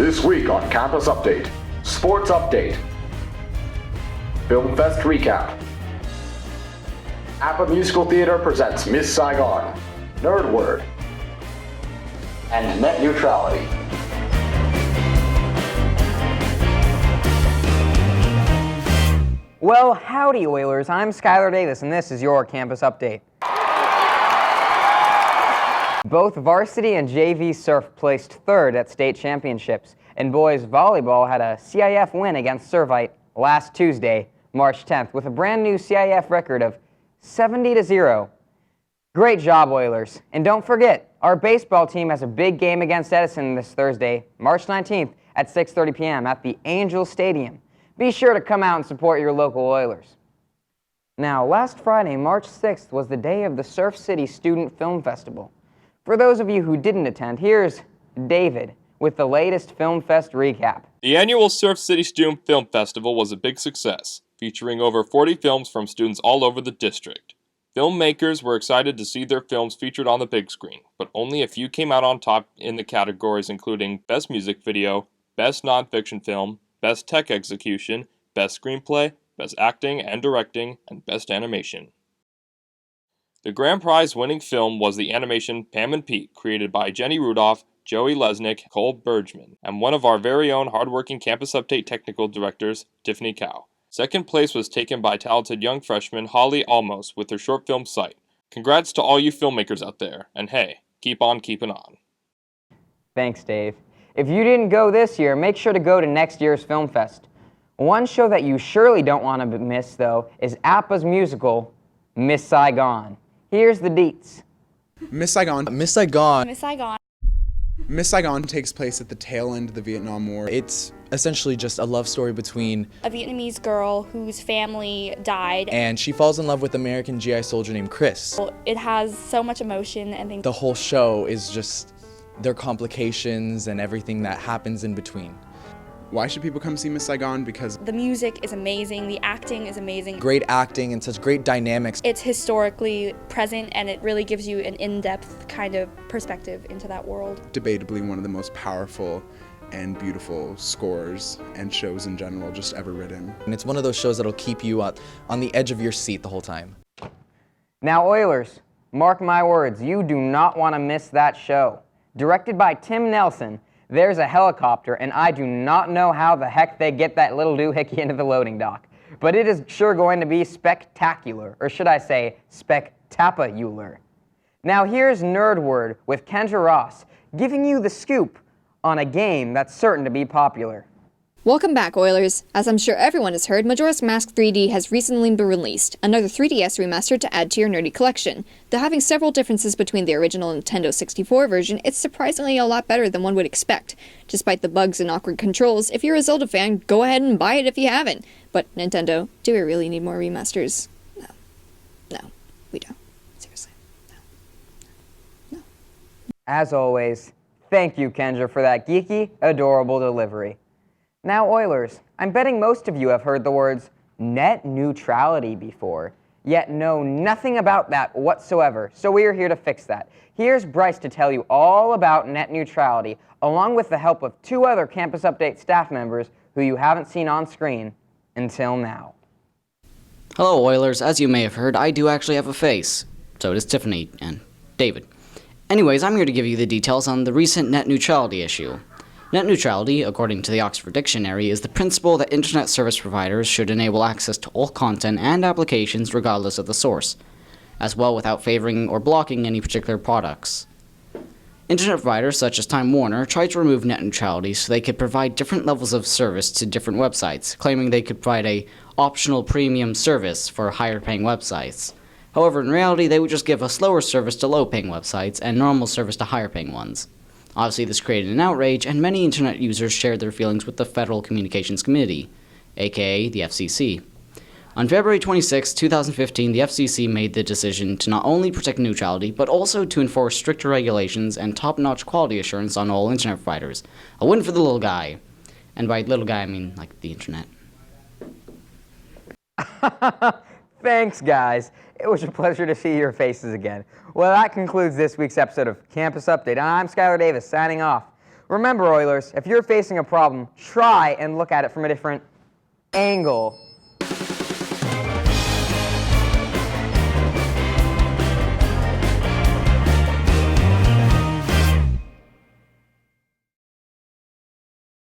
This week on Campus Update, Sports Update, Film Fest Recap, Appa Musical Theater presents Miss Saigon, Nerd Word, and Net Neutrality. Well, howdy Oilers, I'm Skylar Davis and this is your Campus Update. Both varsity and JV surf placed third at state championships, and boys volleyball had a CIF win against Servite last Tuesday, March 10th, with a brand new CIF record of 70-0. Great job, Oilers. And don't forget, our baseball team has a big game against Edison this Thursday, March 19th at 6:30 p.m. at the Angels Stadium. Be sure to come out and support your local Oilers. Now, last Friday, March 6th, was the day of the Surf City Student Film Festival. For those of you who didn't attend, here's David with the latest Film Fest recap. The annual Surf City Student Film Festival was a big success, featuring over 40 films from students all over the district. Filmmakers were excited to see their films featured on the big screen, but only a few came out on top in the categories including Best Music Video, Best Nonfiction Film, Best Tech Execution, Best Screenplay, Best Acting and Directing, and Best Animation. The grand prize winning film was the animation Pam and Pete, created by Jenny Rudolph, Joey Lesnick, Cole Bergman, and one of our very own hardworking Campus Update technical directors, Tiffany Cow. Second place was taken by talented young freshman Holly Almos with her short film Sight. Congrats to all you filmmakers out there, and hey, keep on keeping on. Thanks, Dave. If you didn't go this year, make sure to go to next year's Film Fest. One show that you surely don't want to miss, though, is Appa's musical, Miss Saigon. Here's the deets. Miss Saigon takes place at the tail end of the Vietnam War. It's essentially just a love story between a Vietnamese girl whose family died, and she falls in love with an American GI soldier named Chris. It has so much emotion and things. The whole show is just their complications and everything that happens in between. Why should people come see Miss Saigon? Because the music is amazing, the acting is amazing. Great acting and such great dynamics. It's historically present and it really gives you an in-depth kind of perspective into that world. Debatably one of the most powerful and beautiful scores and shows in general just ever written. And it's one of those shows that'll keep you on the edge of your seat the whole time. Now Oilers, mark my words, you do not want to miss that show. Directed by Tim Nelson, there's a helicopter, and I do not know how the heck they get that little doohickey into the loading dock. But it is sure going to be spectacular, or should I say, spectapular. Now here's Nerd Word with Kendra Ross, giving you the scoop on a game that's certain to be popular. Welcome back, Oilers. As I'm sure everyone has heard, Majora's Mask 3D has recently been released, another 3DS remaster to add to your nerdy collection. Though having several differences between the original Nintendo 64 version, it's surprisingly a lot better than one would expect. Despite the bugs and awkward controls, if you're a Zelda fan, go ahead and buy it if you haven't. But Nintendo, do we really need more remasters? No, we don't. Seriously, no. As always, thank you, Kendra, for that geeky, adorable delivery. Now, Oilers, I'm betting most of you have heard the words net neutrality before, yet know nothing about that whatsoever, so we are here to fix that. Here's Bryce to tell you all about net neutrality, along with the help of two other Campus Update staff members who you haven't seen on screen until now. Hello, Oilers. As you may have heard, I do actually have a face. So does Tiffany and David. Anyways, I'm here to give you the details on the recent net neutrality issue. Net neutrality, according to the Oxford Dictionary, is the principle that internet service providers should enable access to all content and applications regardless of the source, as well without favoring or blocking any particular products. Internet providers such as Time Warner tried to remove net neutrality so they could provide different levels of service to different websites, claiming they could provide a optional premium service for higher paying websites. However, in reality, they would just give a slower service to low paying websites and normal service to higher paying ones. Obviously, this created an outrage, and many internet users shared their feelings with the Federal Communications Committee, aka the FCC. On February 26, 2015, the FCC made the decision to not only protect neutrality, but also to enforce stricter regulations and top-notch quality assurance on all internet providers. A win for the little guy. And by little guy, I mean, like, the internet. Thanks, guys. It was a pleasure to see your faces again. Well, that concludes this week's episode of Campus Update. I'm Skylar Davis, signing off. Remember, Oilers, if you're facing a problem, try and look at it from a different angle.